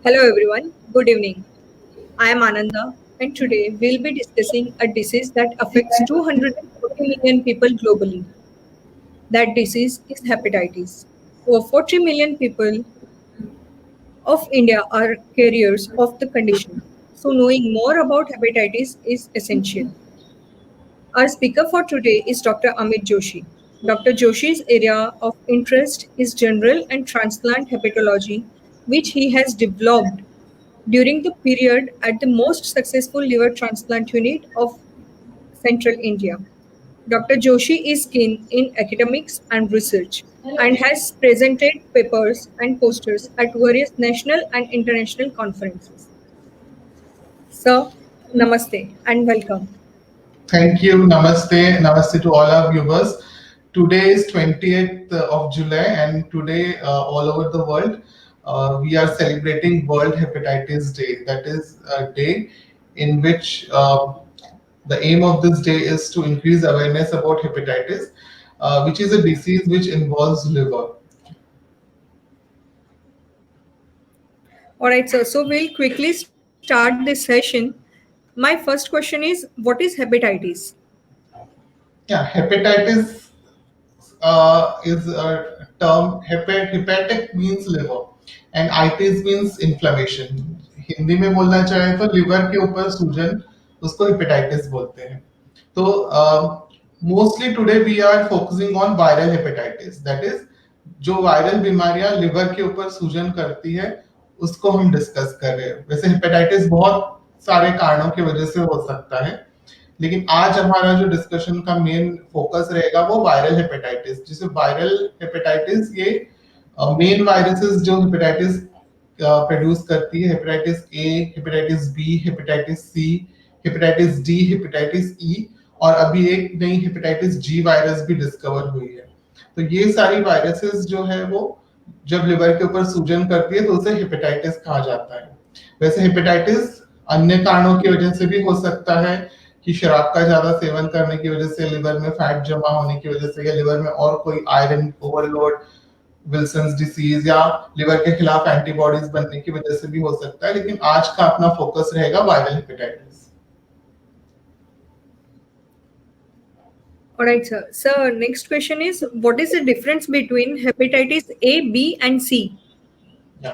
Hello everyone, good evening. I am Ananda and today we'll be discussing a disease that affects 240 million people globally. That disease is hepatitis. Over 40 million people of India are carriers of the condition. So knowing more about hepatitis is essential. Our speaker for today is Dr. Amit Joshi. Dr. Joshi's area of interest is general and transplant hepatology, which he has developed during the period at the most successful liver transplant unit of central India. Dr. Joshi is keen in academics and research and has presented papers and posters at various national and international conferences. Sir, namaste and welcome. Thank you. Namaste. Namaste to all our viewers. Today is 20th of July, and today, all over the world, we are celebrating World Hepatitis Day. That is a day in which the aim of this day is to increase awareness about hepatitis, which is a disease which involves liver. All right, sir. So we'll quickly start this session. My first question is what is hepatitis? Yeah, hepatitis is a term. Hepatic means liver and itis means inflammation. Hindi में बोलना चाहे तो liver के ऊपर सूजन, उसको hepatitis बोलते हैं. तो mostly today we are focusing on viral hepatitis, that is जो वायरल बीमारियां लिवर के ऊपर सूजन करती है उसको हम डिस्कस कर रहे हैं. वैसे हेपेटाइटिस बहुत सारे कारणों की वजह से हो सकता है, लेकिन आज हमारा जो डिस्कशन का मेन फोकस रहेगा वो वायरल हेपेटाइटिस. जिसे वायरल हेपेटाइटिस ये मेन वायरसेस जो हेपेटाइटिस प्रोड्यूस करती है, hepatitis A, hepatitis B, hepatitis C, hepatitis D, hepatitis E, और अभी एक नई हेपेटाइटिस जी वायरस भी डिस्कवर हुई है. तो ये सारी वायरसेस जो है वो जब लिवर के ऊपर सूजन करती है तो उसे हेपेटाइटिस कहा जाता है. वैसे हेपेटाइटिस अन्य कारणों की वजह से भी हो सकता है कि शराब का ज्यादा सेवन करने की वजह से, लिवर में फैट जमा होने की वजह से, या लिवर में और कोई आयरन ओवरलोड, विल्सन्स डिसीज, या लिवर के खिलाफ एंटीबॉडीज बनने की वजह से भी हो सकता है. लेकिन आज का अपना फोकस रहेगा viral hepatitis. All right, sir. Sir, next question is what is the difference between hepatitis A, B, and C? या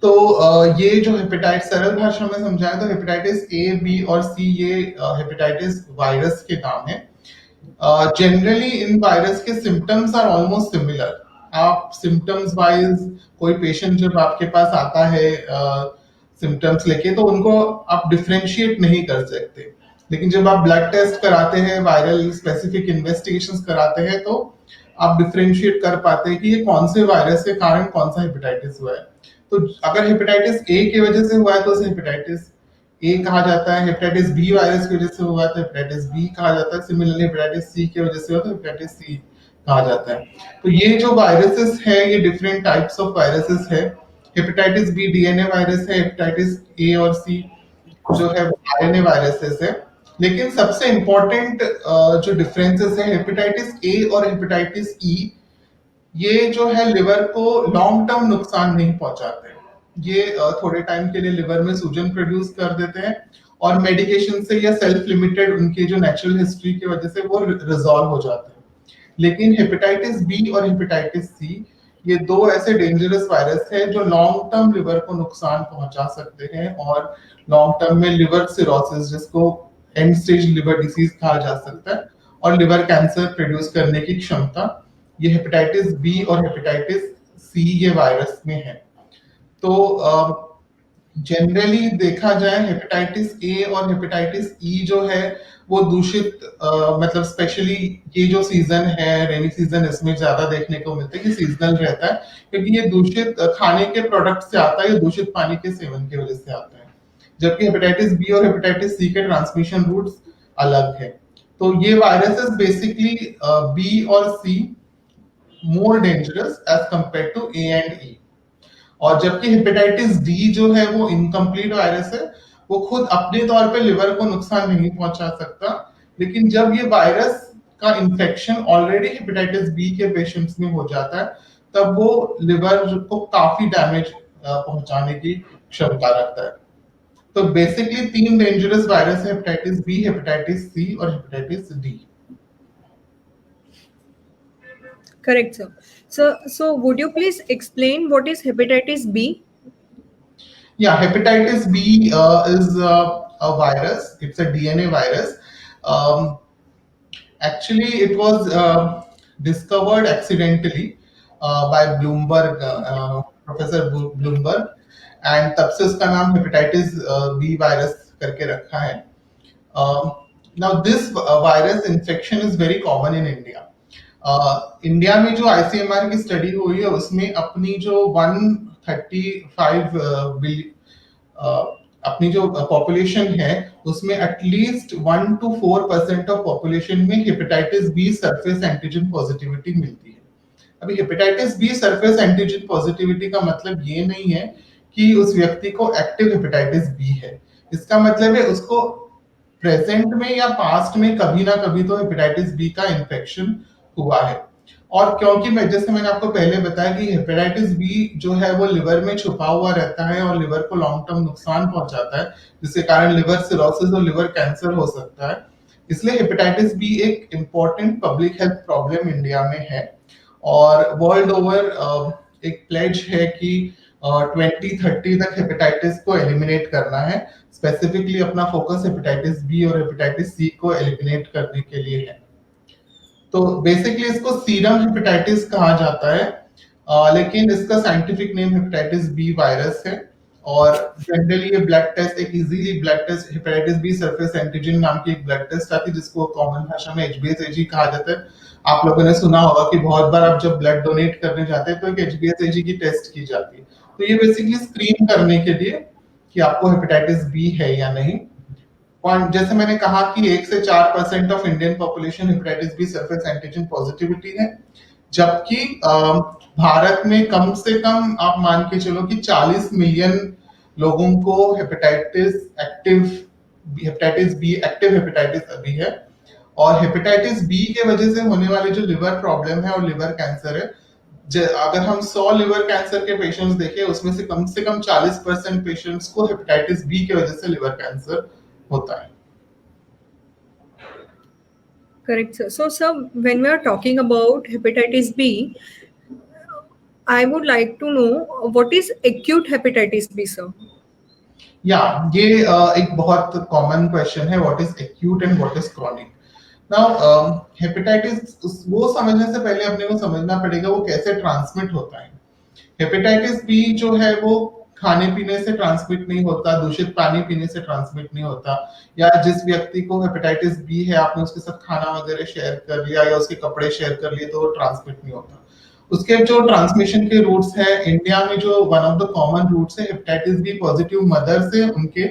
तो ये जो हेपेटाइटिस सरल भाषा में समझाएं तो हेपेटाइटिस ए, बी और सी ये हेपेटाइटिस वायरस के नाम है. जनरली इन वायरस के सिम्टम्स आर ऑलमोस्ट सिमिलर. आप सिम्टम्स वाइज कोई पेशेंट जब आपके पास आता है सिम्टम्स लेके, तो उनको आप डिफरेंशिएट नहीं कर सकते. लेकिन जब आप ब्लड टेस्ट कराते हैं, वायरल स्पेसिफिक इन्वेस्टिगेशंस कराते हैं, तो आप डिफरेंशिएट कर पाते हैं कि ये कौन से वायरस के कारण कौन सा हेपेटाइटिस हुआ है. तो अगर हेपेटाइटिस ए की वजह से हुआ है तो उसे हेपेटाइटिस ए कहा जाता है. हेपेटाइटिस बी वायरस की वजह से हुआ तो हेपेटाइटिस बी कहा जाता है. सिमिलरली हेपेटाइटिस सी की वजह से हुआ तो हेपेटाइटिस सी कहा जाता है. तो ये जो वायरसेस है ये डिफरेंट टाइप्स ऑफ वायरसेस है. हेपेटाइटिस बी डीएनए वायरस है, हेपेटाइटिस ए और सी जो है वो आरएनए वायरसेस है. लेकिन सबसे इंपॉर्टेंट जो डिफरेंसेस है हेपेटाइटिस ए और हेपेटाइटिस ई, ये जो है लिवर को लॉन्ग टर्म नुकसान नहीं पहुंचाते. ये थोड़े टाइम के लिए लिवर में सूजन प्रोड्यूस कर देते हैं और मेडिकेशन से या सेल्फ लिमिटेड उनकी जो नेचुरल हिस्ट्री की वजह से वो रिजॉल्व हो जाते हैं. लेकिन हेपेटाइटिस बी और हेपेटाइटिस सी ये दो ऐसे डेंजरस वायरस है जो लॉन्ग टर्म लिवर को नुकसान पहुंचा सकते हैं और लॉन्ग टर्म में लिवर सिरोसिस, जिसको एंड स्टेज लिवर डिसीज कहा जा सकता है, और लिवर कैंसर प्रोड्यूस करने की क्षमता ये हेपेटाइटिस बी और हेपेटाइटिस सी ये वायरस में है. तो जनरली देखा जाए हेपेटाइटिस ए और हेपेटाइटिस ई जो है वो दूषित, मतलब स्पेशली ये जो सीजन है रेनी सीजन, इसमें ज्यादा देखने को मिलता है कि सीजनल रहता है, क्योंकि ये दूषित खाने के प्रोडक्ट से आता है, ये दूषित पानी के सेवन की वजह से आता है. जबकि हेपेटाइटिस बी और हेपेटाइटिस सी के ट्रांसमिशन रूट्स अलग है. तो ये वायरसेस बेसिकली बी और C more dangerous as compare to A and E. और जबकि हेपेटाइटिस डी जो है वो इनकम्प्लीट वायरस है, वो खुद अपने तौर पे लिवर को नुकसान नहीं पहुंचा सकता. लेकिन जब ये वायरस का इन्फेक्शन ऑलरेडी हेपेटाइटिस बी के पेशेंट्स में हो जाता है, तब वो लिवर को काफी डैमेज पहुंचाने की क्षमता रखता है। तो बेसिकली 3 डेंजरस वायरस है, हेपेटाइटिस बी, हेपेटाइटिस सी और hepatitis D. Correct, sir. So would you please explain what is hepatitis B? Yeah, hepatitis B is a virus. It's a DNA virus. Um, Actually, it was discovered accidentally by Bloomberg, Professor Bloomberg, and तब से उसका नाम hepatitis B virus करके रखा है। Now this virus infection is very common in India. India में जो ICMR की स्टडी हुई है उसमें अपनी जो 135 अपनी जो पॉपुलेशन है उसमें एटलीस्ट 1 to 4% ऑफ पॉपुलेशन में hepatitis B surface antigen positivity मिलती है। अभी hepatitis B surface antigen positivity का मतलब ये नहीं है कि उस व्यक्ति को एक्टिव हेपेटाइटिस बी है। इसका मतलब है उसको प्रेजेंट में या पास्ट में कभी ना कभी तो हेपेटाइटिस बी का इन्फेक्शन हुआ है। और क्योंकि मैं जैसे मैंने आपको पहले बताया कि हेपेटाइटिस बी जो है वो लिवर में छुपा हुआ रहता है और लिवर को लॉन्ग टर्म नुकसान पहुंचाता है, जिसके कारण लिवर सिरोसिस और लिवर कैंसर हो सकता है। इसलिए हेपेटाइटिस बी एक important public health problem India में है और वर्ल्ड ओवर एक प्लेज है कि 2030 तक हेपेटाइटिस को एलिमिनेट करना है। स्पेसिफिकली अपना फोकस हेपेटाइटिस बी और हेपेटाइटिस सी को एलिमिनेट करने के लिए है। तो बेसिकली इसको सीरम हेपेटाइटिस कहा जाता है, लेकिन इसका scientific name hepatitis B virus है। और जनरली ये ब्लड टेस्ट एक easily blood test hepatitis B surface antigen नाम की एक ब्लड टेस्ट आती है जिसको कॉमन भाषा में एचबीएसएजी कहा जाता है। आप लोगों ने सुना होगा कि बहुत बार आप जब ब्लड डोनेट करने जाते हैं तो एक एचबीएसएजी की टेस्ट की जाती है। तो ये बेसिकली स्क्रीन करने के लिए कि आपको हेपेटाइटिस बी है या नहीं। और जैसे मैंने कहा कि 1 से 4% of Indian population hepatitis B surface antigen positivity है, जबकि भारत में कम से कम आप मान के चलो कि 40 मिलियन लोगों को हेपेटाइटिस बी एक्टिव हेपेटाइटिस अभी है। और हेपेटाइटिस बी के वजह से होने वाले जो लिवर प्रॉब्लम है और लिवर कैंसर है, अगर हम 100 लिवर कैंसर के पेशेंट्स देखें उसमें से कम 40% पेशेंट्स को हेपेटाइटिस बी की वजह से लिवर कैंसर होता है। Correct, sir. So, sir, when we are talking about hepatitis B, I would like to know what is acute hepatitis B, sir? या ये एक बहुत कॉमन क्वेश्चन है, what is acute and what is chronic. Now hepatitis वो समझने से पहले अपने को समझना पड़ेगा वो कैसे ट्रांसमिट होता है। हेपेटाइटिस बी जो है वो खाने पीने से ट्रांसमिट नहीं होता, दूषित पानी पीने से ट्रांसमिट नहीं होता, या जिस व्यक्ति को हेपेटाइटिस बी है आपने उसके साथ खाना वगैरह शेयर कर लिया या उसके कपड़े शेयर कर लिए तो वो ट्रांसमिट नहीं होता। उसके जो ट्रांसमिशन के रूट्स है इंडिया में जो one of the common routes है हेपेटाइटिस बी पॉजिटिव मदर से उनके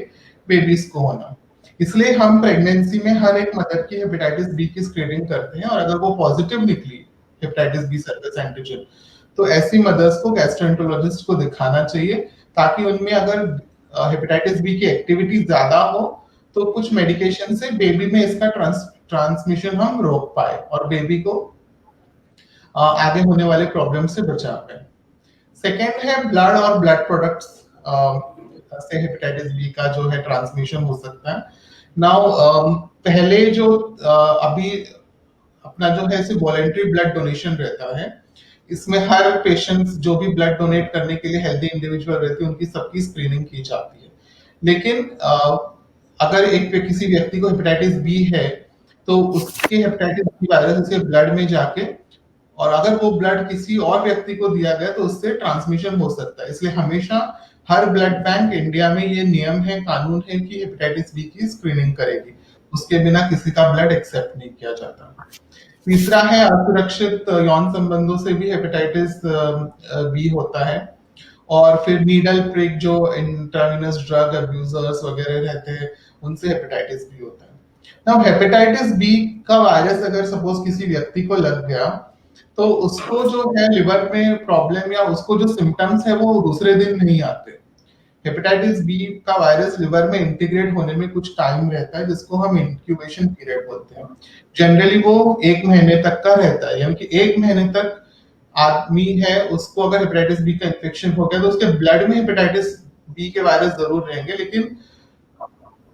बेबीज को होना। इसलिए हम प्रेगनेंसी में हर एक मदर की हेपेटाइटिस बी की स्क्रीनिंग करते हैं और अगर वो पॉजिटिव निकली हेपेटाइटिस बी सरफेस एंटीजन तो ऐसी मदर्स को गैस्ट्रोएंटरोलॉजिस्ट को दिखाना चाहिए ताकि उनमें अगर हेपेटाइटिस बी की एक्टिविटी ज्यादा हो तो कुछ मेडिकेशन से बेबी में इसका ट्रांसमिशन हम रोक पाए और बेबी को आगे होने वाले प्रॉब्लम से बचा पाए। सेकेंड है ब्लड और ब्लड प्रोडक्ट्स से हेपेटाइटिस बी का जो है ट्रांसमिशन हो सकता है। नाउ पहले जो अभी अपना जो है इसे वॉलेंट्री ब्लड डोनेशन रहता है, इसमें हर पेशेंट जो भी ब्लड डोनेट करने के लिए हेल्दी इंडिविजुअल रहते हैं उनकी सबकी स्क्रीनिंग की जाती है। लेकिन अगर किसी व्यक्ति को हेपेटाइटिस बी है तो उसके हेपेटाइटिस बी वायरस उसके ब्लड में जाके और अगर वो ब्लड किसी और व्यक्ति को दिया गया तो उससे ट्रांसमिशन हो सकता है। इसलिए हमेशा हर ब्लड बैंक इंडिया में ये नियम है, कानून है कि हेपेटाइटिस बी की स्क्रीनिंग करेगी, उसके बिना किसी का ब्लड एक्सेप्ट नहीं किया जाता। तीसरा है असुरक्षित यौन संबंधों से भी हेपेटाइटिस बी होता है। और फिर नीडल प्रिक जो इंट्रावेनस ड्रग अब्यूजर्स वगैरह रहते हैं उनसे हेपेटाइटिस बी होता है। नाउ हेपेटाइटिस बी का वायरस अगर सपोज किसी व्यक्ति को लग गया तो उसको जो है लिवर में प्रॉब्लम या उसको जो सिम्टम्स है वो दूसरे दिन नहीं आते। हेपेटाइटिस बी का वायरस लिवर में इंटीग्रेट होने में कुछ टाइम रहता है जिसको हम इंक्यूबेशन पीरियड बोलते हैं। जनरली वो 1 महीने तक का रहता है, यानी कि 1 महीने तक आदमी है उसको अगर हेपेटाइटिस बी का इन्फेक्शन हो गया तो उसके ब्लड में हेपेटाइटिस बी के वायरस जरूर रहेंगे, लेकिन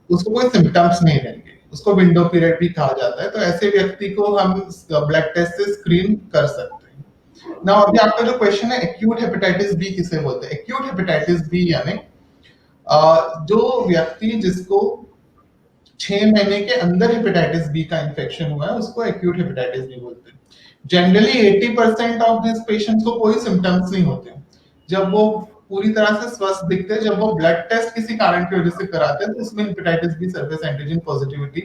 उसको कोई सिम्टम्स नहीं रहेंगे। उसको विंडो पीरियड भी कहा जाता है। तो ऐसे व्यक्ति को हम ब्लड टेस्ट से स्क्रीन कर सकते हैं। नाउ अभी आपका जो क्वेश्चन है एक्यूट हेपेटाइटिस बी किसे बोलते हैं? एक्यूट हेपेटाइटिस बी यानी जो व्यक्ति जिसको 6 महीने के अंदर हेपेटाइटिस बी का इन्फेक्शन हुआ है उसको एक्यूट हेपेटाइटिस बी बोलते हैं। जनरली 80% ऑफ दिस पेशेंट्स को कोई सिम्टम्स नहीं होते। जब वो पूरी तरह से स्वस्थ दिखते हैं, जब वो ब्लड टेस्ट किसी कारण की वजह से कराते हैं तो उसमें hepatitis B surface antigen positivity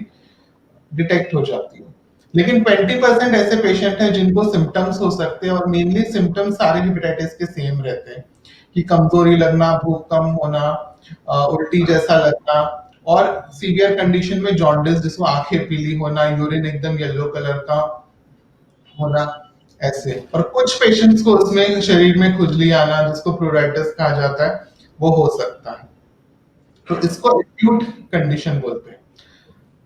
detect हो जाती है। लेकिन 20% ऐसे पेशेंट हैं जिनको सिम्टम्स हो सकते हैं और मेनली सिम्टम्स सारे हेपेटाइटिस के सेम रहते हैं कि कमजोरी लगना, भूख कम होना, उल्टी जैसा लगना और सीवियर कंडीशन में जॉन्डिस जिसको आंखें पीली होना, यूरिन एकदम येलो कलर का होना ऐसे। और कुछ पेशेंट्स को उसमें शरीर में खुजली आना जिसको प्लूराइटिस कहा जाता है वो हो सकता है। तो इसको एक्यूट कंडीशन बोलते हैं।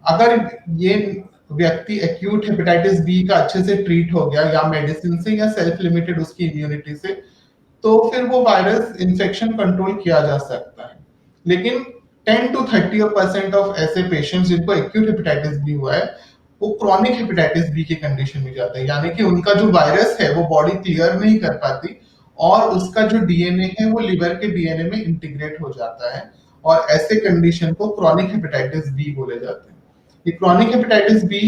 अगर ये व्यक्ति एक्यूट हेपेटाइटिस बी का अच्छे से ट्रीट हो गया या मेडिसिन से या सेल्फ लिमिटेड उसकी इम्यूनिटी से, तो फिर वो वायरस इन्फेक्शन कंट्रोल किया जा सकता है। लेकिन 10 to 30% ऑफ ऐसे पेशेंट्स जिनको एक्यूट हेपेटाइटिस बी हुआ है वो क्रॉनिक हेपेटाइटिस बी की कंडीशन में जाते हैं, यानी कि उनका जो वायरस है वो बॉडी क्लियर नहीं कर पाती और उसका जो डीएनए है वो लिवर के डीएनए में इंटीग्रेट हो जाता है और ऐसे कंडीशन को क्रॉनिक हेपेटाइटिस बी बोले जाते हैं। ये क्रॉनिक हेपेटाइटिस बी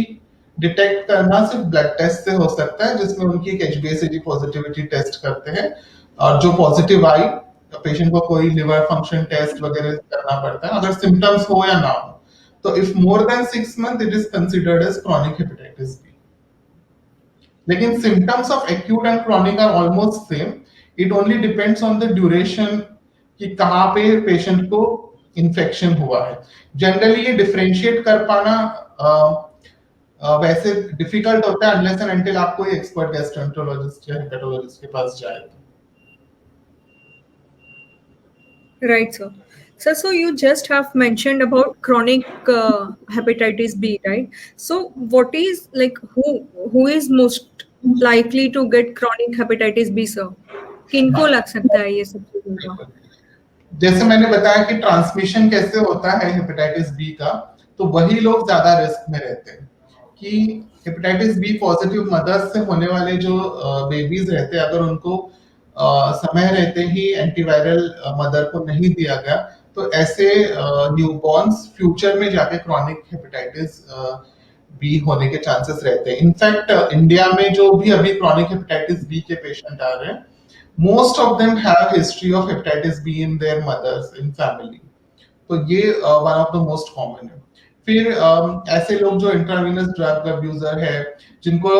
डिटेक्ट करना सिर्फ ब्लड टेस्ट से हो सकता है, जिसमें उनकी एक एचबीएसएजी पॉजिटिविटी टेस्ट करते हैं और जो पॉजिटिव आई पेशेंट को कोई लिवर फंक्शन टेस्ट वगैरह करना पड़ता है अगर सिम्टम्स हो या ना हो। तो if more than 6 months it is considered as chronic hepatitis B. लेकिन symptoms of acute and chronic are almost same. It only depends on the duration कि कहाँ पे पेशेंट को इन्फेक्शन हुआ है। जनरली ये डिफरेंशिएट कर पाना वैसे डिफिकल्ट होता है अनलेस एंड अनटिल आप कोई एक्सपर्ट गैस्ट्रोएंटरोलॉजिस्ट या हेपेटोलॉजिस्ट के पास जाए तो। Right, sir. So you just have mentioned about chronic hepatitis B, right? So what is like who is most likely to get chronic hepatitis B, sir? किनको लग सकता है ये सब चीजों का? जैसे मैंने बताया कि ट्रांसमिशन कैसे होता है हेपेटाइटिस बी का, तो वही लोग ज्यादा रिस्क में रहते हैं कि हेपेटाइटिस बी पॉजिटिव मदर्स से होने वाले जो बेबीज रहते हैं अगर उनको समय रहते ही एंटीवायरल मदर को नहीं दिया गया तो ऐसे न्यूबॉर्न्स फ्यूचर में जाके क्रॉनिक हेपेटाइटिस बी होने के चांसेस रहते हैं। इनफैक्ट इंडिया में जो भी अभी क्रॉनिक हेपेटाइटिस बी के पेशेंट आ रहे हैं most of them have history of hepatitis B in their mothers in family. तो ये one of the most common है। फिर ऐसे लोग जो इंट्रावेनस ड्रग अब्यूजर है जिनको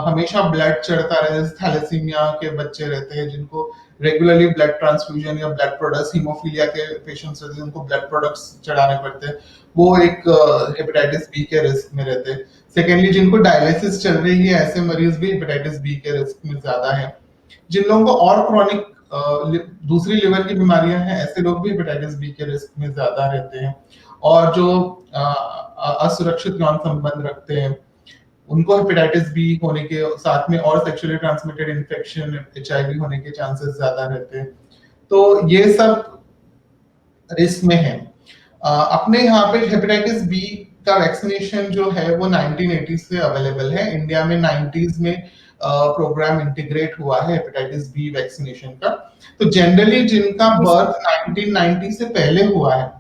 हमेशा ब्लड चढ़ता रहे, जैसे थैलेसीमिया के बच्चे रहते हैं जिनको रेगुलरली ब्लड ट्रांसफ्यूजन या ब्लड प्रोडक्ट्स, हीमोफीलिया के पेशेंट्स रहते हैं जिनको ब्लड प्रोडक्ट्स चढ़ाने पड़ते हैं, वो एक हेपेटाइटिस बी के रिस्क में रहते हैं। सेकेंडली जिनको डायलिसिस चल रही है ऐसे मरीज भी हेपेटाइटिस बी के रिस्क में ज्यादा है। जिन लोगों को और क्रॉनिक दूसरी लिवर की बीमारियां हैं ऐसे लोग भी हेपेटाइटिस बी के रिस्क में ज्यादा रहते हैं। और जो असुरक्षित यौन संबंध रखते हैं उनको हेपेटाइटिस बी होने के साथ में और सेक्सुअली ट्रांसमिटेड इन्फेक्शन, एचआईवी होने के चांसेस ज्यादा रहते हैं। तो ये सब रिस्क में है। अपने यहाँ पे हेपेटाइटिस बी का वैक्सीनेशन जो है वो 1980 से अवेलेबल है। इंडिया में 90s में प्रोग्राम इंटीग्रेट हुआ है हेपेटाइटिस बी वैक्सीनेशन का। तो जनरली जिनका बर्थ 1990 से पहले हुआ है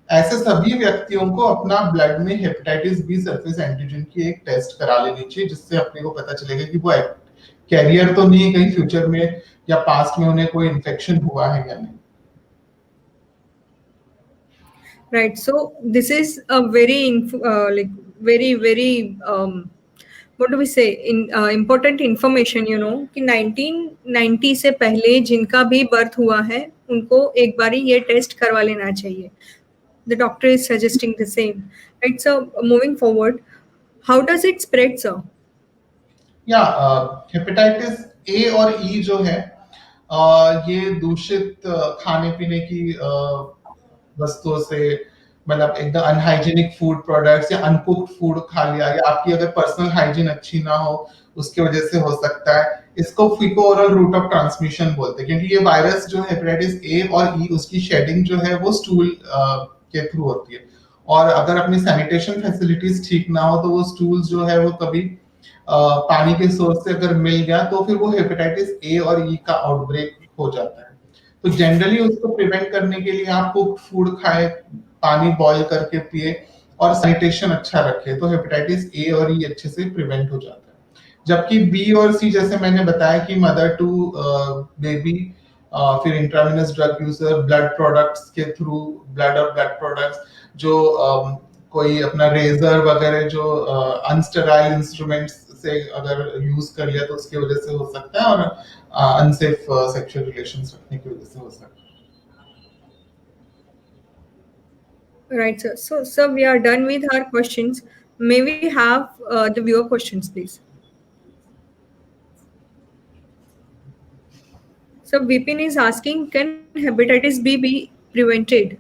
ऐसे सभी व्यक्तियों को अपना ब्लड में हेपेटाइटिस बी सरफेस एंटीजन की एक टेस्ट करा लेनी चाहिए, जिससे अपने को पता चलेगा कि वो कैरियर तो नहीं कहीं फ्यूचर में या पास्ट में उन्हें कोई इन्फेक्शन हुआ है या नहीं। Right. So this is a very very what do we say important information, you know, कि 1990 से पहले जिनका भी बर्थ हुआ है उनको एक बारी ये टेस्ट करवा लेना चाहिए। The doctor is suggesting the same. Right. So moving forward, how does it spread, sir? Hepatitis A और ई जो है ये दूषित खाने पीने की वस्तुओं से, मतलब एकदम अनहाइजीनिक फूड प्रोडक्ट्स या अनकुक्ड फूड खा लिया या आपकी अगर पर्सनल हाइजीन अच्छी ना हो उसकी वजह से हो सकता है। इसको फीको ओरल रूट ऑफ ट्रांसमिशन बोलते हैं, क्योंकि ये वायरस जो हेपेटाइटिस ए और ई उसकी शेडिंग जो है वो स्टूल के थ्रू होती है। और अगर अपनी सैनिटेशन फैसिलिटीज ठीक ना हो तो वो स्टूल्स जो है वो कभी पानी के सोर्स से अगर मिल गया तो फिर वो हेपेटाइटिस ए और ई का आउटब्रेक हो जाता है। तो जनरली उसको प्रिवेंट करने के लिए आप कुक फूड खाएं, पानी बॉईल करके पिए और सैनिटेशन अच्छा रखें, तो हेपेटाइटिस ए और ई अच्छे से प्रिवेंट हो जाता है। जबकि बी और सी जैसे मैंने बताया कि मदर टू बेबी, फिर intravenous drug user, blood products के थ्रू, ब्लड और ब्लड प्रोडक्ट्स जो कोई अपना रेजर वगैरह जो अनस्टेराइल इंस्ट्रूमेंट्स से अगर यूज कर लिया तो उसकी वजह से हो सकता है, और अनसेफ सेक्सुअल रिलेशंस रखने की वजह से हो सकता है। Right, sir. So, sir, we are done with our questions. May we have the viewer questions, please? So, Vipin is asking, can hepatitis B be prevented?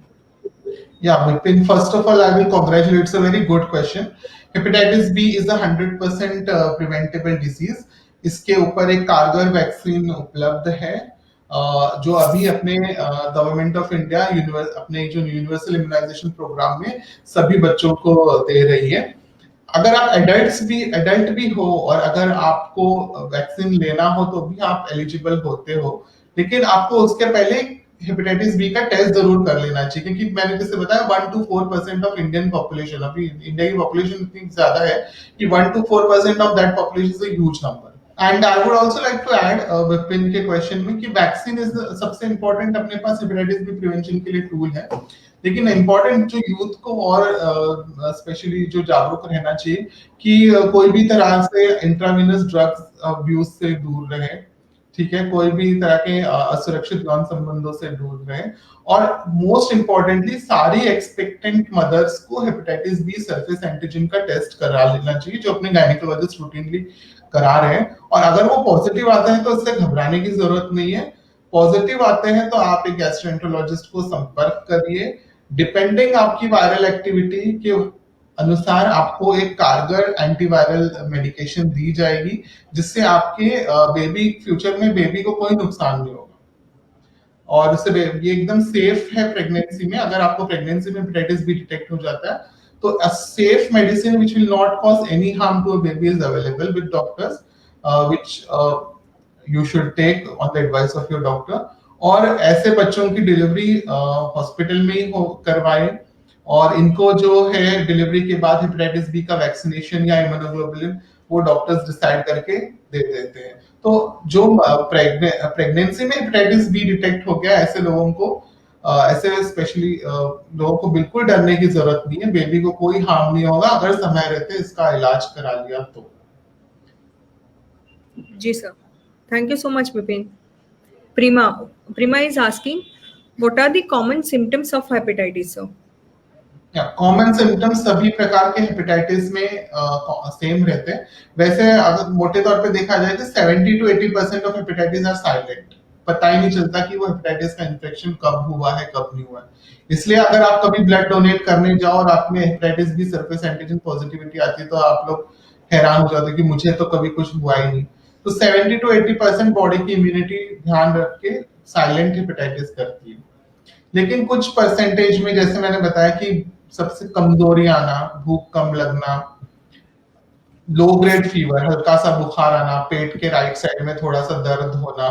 Yeah, Vipin, first of all, I will congratulate. It's a very good question. Hepatitis B is a 100% preventable disease. इसके ऊपर एक कारगर vaccine उपलब्ध है, जो अभी अपने government of India अपने जो यूनिवर्सल इम्यूनाइजेशन प्रोग्राम में सभी बच्चों को दे रही है। अगर आप एडल्ट भी हो और अगर आपको वैक्सीन लेना हो तो भी आप एलिजिबल होते हो, लेकिन आपको उसके पहले हेपेटाइटिस बी का टेस्ट जरूर कर लेना चाहिए, क्योंकि मैंने जैसे बताया 1 to 4% ऑफ इंडियन पॉपुलेशन, अभी इंडिया की पॉपुलेशन इतनी ज्यादा है कि 1 to 4% of that population is a huge number. And I would also like to add Vipin के क्वेश्चन में कि वैक्सीन इज सबसे इंपॉर्टेंट अपने पास हेपेटाइटिस बी प्रिवेंशन के लिए टूल है, लेकिन इम्पोर्टेंट जो यूथ को और स्पेशली जो जागरूक रहना चाहिए कि कोई भी तरह से इंट्रावेनस ड्रग्स अब्यूज से दूर रहे, ठीक है, कोई भी तरह के असुरक्षित यौन संबंधों से दूर रहे, और मोस्ट इम्पोर्टेंटली सारी एक्सपेक्टेंट मदर्स को हेपेटाइटिस बी सरफेस एंटीजन का टेस्ट करा लेना चाहिए, जो अपने गायनेकोलॉजिस्ट रूटीनली करा रहे हैं। और अगर वो पॉजिटिव आते हैं तो इससे घबराने की जरूरत नहीं है। पॉजिटिव आते हैं तो आप एक गैस्ट्रोएंटरोलॉजिस्ट को संपर्क करिए। डिपेंडिंग आपकी वायरल एक्टिविटी के अनुसार आपको एक कारगर एंटीवायरल मेडिकेशन दी जाएगी, जिससे आपके बेबी फ्यूचर में बेबी को कोई नुकसान नहीं होगा। और इससे ये एकदम सेफ है प्रेगनेंसी में। अगर आपको प्रेगनेंसी में हेपेटाइटिस बी डिटेक्ट हो जाता है तो a safe medicine which will not cause any harm to a baby is available with doctors, which you should take on the advice of your doctor। और ऐसे बच्चों की डिलीवरी हॉस्पिटल में ही करवाएं, और इनको जो है डिलीवरी के बाद हेपेटाइटिस बी का वैक्सीनेशन या इम्यूनोग्लोबुलिन वो डॉक्टर्स डिसाइड करके दे देते हैं। तो जो प्रेगनेंसी में हेपेटाइटिस बी डिटेक्ट हो गया, ऐसे लोगों को ऐसे स्पेशली लोगों को बिल्कुल डरने की जरूरत नहीं है। बेबी को कोई हार्म नहीं होगा अगर समय रहते इसका इलाज करा लिया तो। जी sir, thank you so much, Vipin. Prima is asking, what are the common symptoms of hepatitis, sir? Common symptoms सभी प्रकार के हेपेटाइटिस में सेम रहते हैं। वैसे अगर मोटे तौर पे देखा जाए तो 70 to 80% of hepatitis are silent, पता ही नहीं चलता कि वो हेपेटाइटिस का इन्फेक्शन कब हुआ है कब नहीं हुआ है। इसलिए अगर आप कभी ब्लड डोनेट करने जाओ और आप में hepatitis B surface antigen positivity आती है तो आप लोग हैरान हो जाते हो कि मुझे तो कभी कुछ हुआ ही नहीं। तो 70 to 80% बॉडी की इम्यूनिटी ध्यान रख के साइलेंट हेपेटाइटिस करती है। लेकिन कुछ परसेंटेज में जैसे मैंने बताया कि सबसे कमजोरी आना, भूख कम लगना, लो ग्रेड फीवर, हल्का सा बुखार आना, पेट के राइट साइड में थोड़ा सा दर्द होना,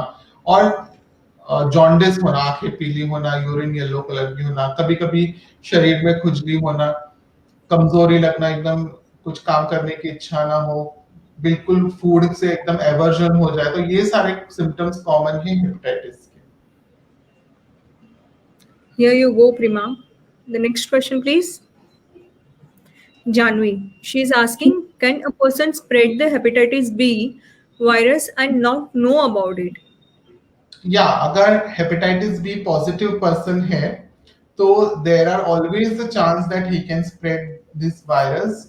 और जॉन्डिस होना, आंखें पीली होना, यूरिन येलो कलर की होना, कभी कभी शरीर में खुजली होना, कमजोरी लगना, एकदम कुछ काम करने की इच्छा ना हो, बिल्कुल फूड से एकदम एवर्जन हो जाए, तो ये सारे सिम्टम्स कॉमन है हेपेटाइटिस के। Here you go, Prima. The next question, please. Janvi, she is asking, can a person spread the hepatitis B virus and not know about it? या अगर हेपेटाइटिस बी पॉजिटिव पर्सन है तो there are always the chance that he can spread this virus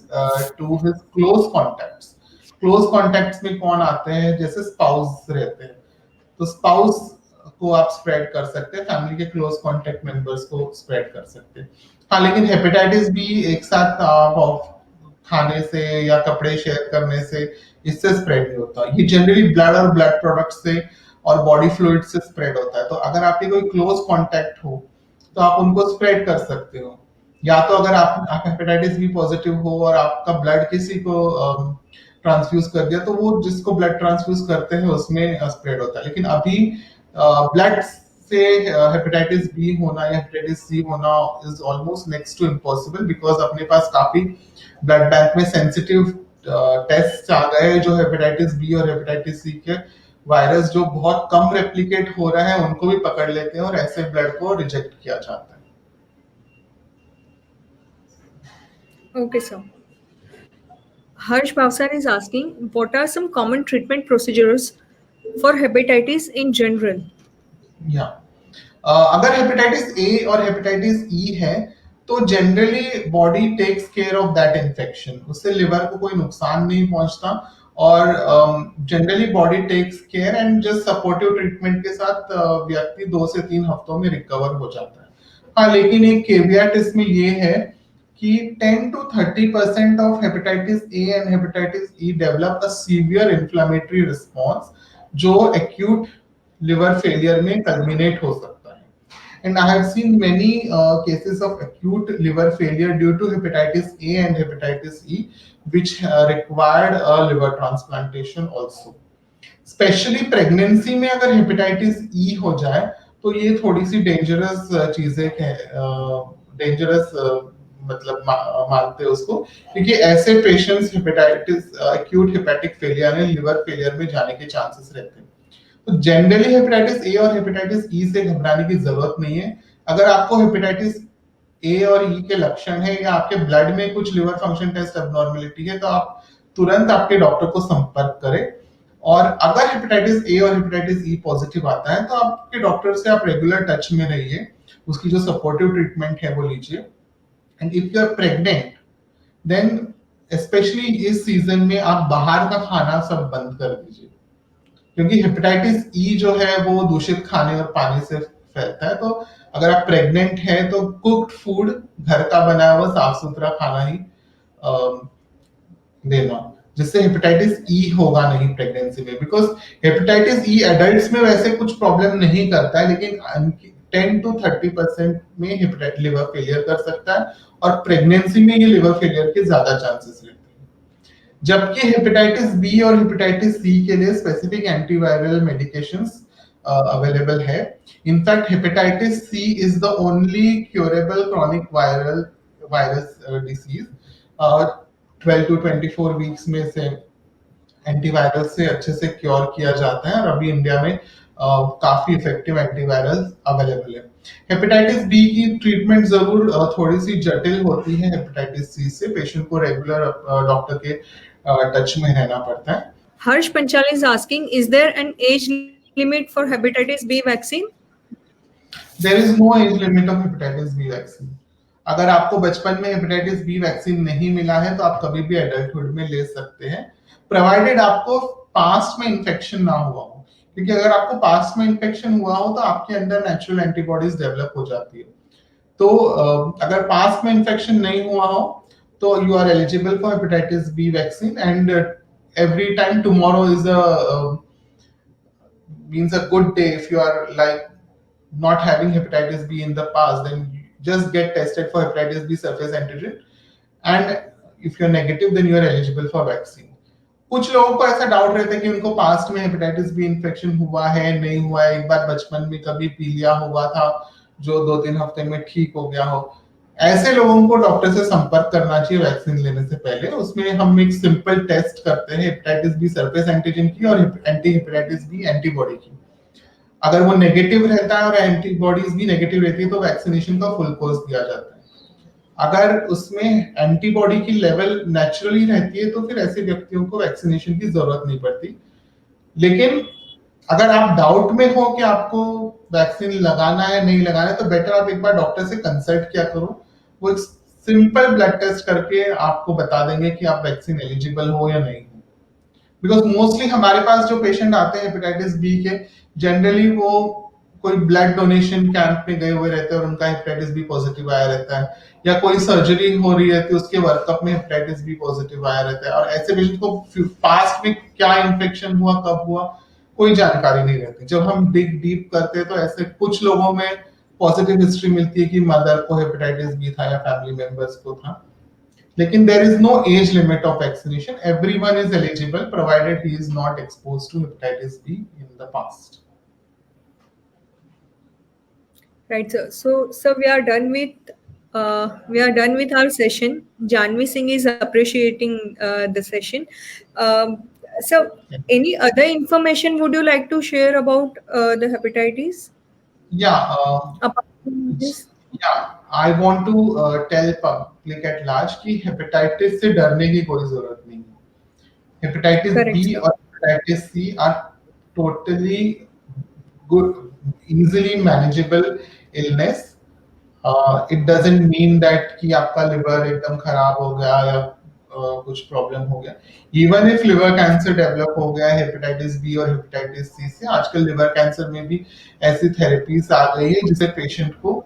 to his close contacts. Close contacts में कौन आते हैं? जैसे spouse रहते हैं, तो स्पाउस को आप स्प्रेड कर सकते हैं, फैमिली के क्लोज कॉन्टैक्ट मेंबर्स को स्प्रेड कर सकते हैं। हाँ, लेकिन हेपेटाइटिस बी एक साथ खाने से या कपड़े शेयर करने से इससे स्प्रेड नहीं होता। ये जनरली ब्लड और ब्लड प्रोडक्ट से और बॉडी फ्लूइड से स्प्रेड होता है। तो अगर आपके कोई क्लोज कांटेक्ट हो तो आप उनको स्प्रेड कर सकते हो। या तो अगर आप हेपेटाइटिस बी पॉजिटिव हो और आपका ब्लड किसी को ट्रांसफ्यूज कर दिया तो वो जिसको ब्लड ट्रांसफ्यूज करते हैं उसमें स्प्रेड होता है। लेकिन अभी ब्लड से हेपेटाइटिस बी होना या हेपेटाइटिस सी होना is almost next to impossible, because अपने पास काफी ब्लड बैंक में सेंसिटिव टेस्ट आ गए हैं जो हेपेटाइटिस बी और हेपेटाइटिस सी के वायरस जो बहुत कम रेप्लिकेट हो रहे हैं उनको भी पकड़ लेते हैं और ऐसे ब्लड को रिजेक्ट किया जाता है। Okay, sir. Harsh Bhavsar is asking, what are some common treatment procedures for hepatitis in general? या अगर हेपेटाइटिस ए और हेपेटाइटिस ई है तो generally body takes care of that infection, उससे लिवर को कोई नुकसान नहीं पहुंचता और generally body takes care and just supportive treatment के साथ व्यक्ति 2 से 3 हफ्तों में रिकवर हो जाता है। हाँ, लेकिन एक केवियट इसमें ये है कि 10 to 30% of hepatitis A and hepatitis E develop a severe inflammatory response जो acute liver failure में culminate हो सकता है। And I have seen many cases of acute liver failure due to hepatitis A and hepatitis E, which required a liver transplantation also. Specially pregnancy में अगर hepatitis E हो जाए तो ये थोड़ी सी डेंजरस चीजें हैं, डेंजरस मतलब मानते हैं उसको, क्योंकि ऐसे patients hepatitis acute hepatic failure में लिवर फेलियर में जाने के चांसेस रहते हैं। तो जनरली हेपेटाइटिस ए और हेपेटाइटिस ई से घबराने की जरूरत नहीं है। अगर आपको हेपेटाइटिस ए और ई के लक्षण है या आपके ब्लड में कुछ लिवर फंक्शन टेस्ट एबनॉर्मेलिटी है तो आप तुरंत आपके डॉक्टर को संपर्क करें। और अगर हेपेटाइटिस ए और हेपेटाइटिस ई पॉजिटिव आता है तो आपके डॉक्टर से आप रेगुलर टच में रहिए, उसकी जो सपोर्टिव ट्रीटमेंट है वो लीजिए। And if you are pregnant then specially इस सीजन में आप बाहर का खाना सब बंद कर दीजिए, क्योंकि हेपेटाइटिस ई जो है वो दूषित खाने और पानी से फैलता है। तो अगर आप प्रेग्नेंट हैं तो कुक्ड फूड, घर का बनाया हुआ साफ सुथरा खाना ही देना, जिससे हेपेटाइटिस ई होगा नहीं प्रेगनेंसी में। बिकॉज हेपेटाइटिस ई एडल्ट्स में वैसे कुछ प्रॉब्लम नहीं करता है, लेकिन 10 to 30% में हेपेटाइटिस लिवर फेलियर कर सकता है और प्रेगनेंसी में ये लिवर फेलियर के ज्यादा चांसेस रहते हैं। जबकि हेपेटाइटिस बी और हेपेटाइटिस सी के लिए स्पेसिफिक एंटीवायरल मेडिकेशंस अवेलेबल है। In fact hepatitis C is the only curable chronic virus disease. 12 to 24 weeks में से एंटीवायरल से अच्छे से क्योर किया जाता है और अभी इंडिया में काफी इफेक्टिव एंटीवायरल अवेलेबल है। हेपेटाइटिस बी की ट्रीटमेंट जरूर थोड़ी सी जटिल होती है हेपेटाइटिस सी से, पेशेंट को रेगुलर डॉक्टर के टच में रहना पड़ता है। Harsh Panchal is asking, is there an age limit for hepatitis B vaccine? There is no age limit of hepatitis B vaccine. अगर आपको बचपन में हेपेटाइटिस बी वैक्सीन नहीं मिला है तो आप कभी भी एडल्टहुड में ले सकते हैं, प्रोवाइडेड आपको पास्ट में इन्फेक्शन ना हुआ हो। क्योंकि अगर आपको पास्ट में इन्फेक्शन हुआ हो तो आपके अंदर नेचुरल एंटीबॉडीज डेवलप हो जाती है। तो अगर पास्ट में इन्फेक्शन नहीं हुआ हो तो you are eligible for hepatitis B vaccine. And every time tomorrow is a means a good day. If you are like not having hepatitis B in the past, then just get tested for hepatitis B surface antigen, and if you're negative then you are eligible for vaccine. कुछ लोगों को ऐसा doubt रहता है कि उनको past में hepatitis B infection हुआ है नहीं हुआ है, एक बार बचपन में कभी पीलिया हुआ था जो 2-3 हफ्ते में ठीक हो गया हो। ऐसे लोगों को डॉक्टर से संपर्क करना चाहिए वैक्सीन लेने से पहले। उसमें हम एक सिंपल टेस्ट करते हैं हेपेटाइटिस बी सरफेस एंटीजन की और एंटी हेपेटाइटिस बी एंटीबॉडी की। अगर वो नेगेटिव रहता है और एंटीबॉडीज भी नेगेटिव रहती है तो वैक्सीनेशन का फुल कोर्स दिया जाता है। अगर उसमें एंटीबॉडी की लेवल नेचुरली रहती है तो फिर ऐसे व्यक्तियों को वैक्सीनेशन की जरूरत नहीं पड़ती। लेकिन अगर आप डाउट में हो कि आपको वैक्सीन लगाना है नहीं लगाना है तो बेटर आप एक बार डॉक्टर से कंसल्ट किया करो। वो एक सिंपल ब्लड टेस्ट करके आपको बता देंगे कि आप वैक्सीन एलिजिबल हो या नहीं हो। बिकॉज मोस्टली हमारे पास जो पेशेंट आते हैं हेपेटाइटिस बी के, जनरली वो कोई ब्लड डोनेशन कैंप में गए हुए रहते हैं और उनका हेपेटाइटिस बी पॉजिटिव आया रहता है, या कोई सर्जरी हो रही रहती है उसके वर्कअप में हेपेटाइटिस बी पॉजिटिव आया रहता है, और ऐसे पेशेंट को पास्ट में क्या इन्फेक्शन हुआ, कब हुआ, कोई जानकारी नहीं रहती। जब हम डिग डीप करते हैं तो ऐसे कुछ लोगों में पॉजिटिव हिस्ट्री मिलती है कि मदर को हेपेटाइटिस बी था या फैमिली मेंबर्स को था। लेकिन there is no age limit of vaccination. Everyone is eligible provided he is not exposed to hepatitis B in the past. Right, sir. So we are done with our session. Janvi Singh is appreciating the session. So, any other information would you like to share about the hepatitis Yeah, apart from this? yeah. I want to tell public at large कि hepatitis से डरने की कोई जरूरत नहीं है. Hepatitis Correct, B sir. और hepatitis C are totally good, easily manageable illness. It doesn't mean that कि आपका liver एकदम खराब हो गया या कुछ प्रॉब्लम हो गया. Even if liver cancer develop हो गया हेपेटाइटिस बी और हेपेटाइटिस सी से, आजकल लिवर कैंसर में भी ऐसी थेरेपीज आ गई है जिससे पेशेंट को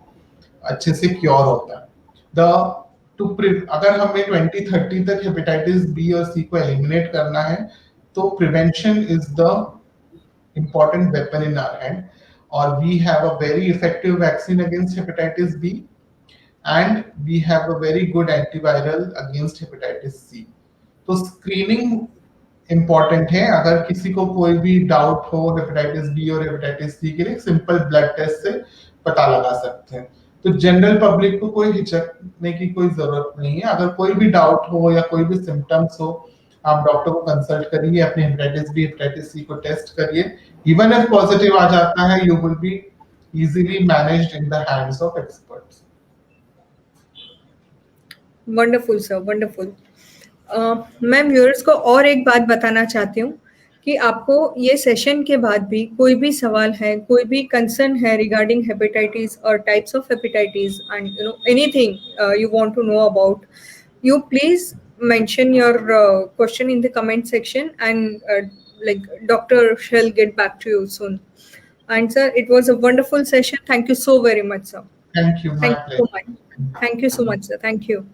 अच्छे से क्योर होता है. द अगर हमें 2030 तक हेपेटाइटिस बी और सी को एलिमिनेट करना है तो prevention is the important weapon in our hand, or we have a very effective vaccine against hepatitis B, and we have a very good antiviral against hepatitis C. तो screening important है. अगर किसी को कोई भी डाउट हो hepatitis B और hepatitis C के लिए, सिंपल ब्लड टेस्ट से पता लगा सकते हैं. तो जनरल पब्लिक को कोई हिचकने की कोई जरूरत नहीं है. अगर कोई भी डाउट हो या कोई भी सिम्टम्स हो, आप डॉक्टर को कंसल्ट करिए, अपने हेपेटाइटिस बी हेपेटाइटिस सी को टेस्ट करिए. इवन इफ पॉजिटिव आ जाता है, you will be easily managed in the hands of experts. Wonderful sir, wonderful. मैं व्यूअर्स को और एक बात बताना चाहती हूँ कि आपको ये सेशन के बाद भी कोई भी सवाल है, कोई भी कंसर्न है रिगार्डिंग हेपेटाइटिस और types of hepatitis and anything you want to know about, you please mention your question in the comment section, and like Dr. shall get back to you soon. And sir, it was a wonderful session. Thank you so very much, sir. Thank you. My Thank you so pleasure. much. Thank you so much, sir. Thank you.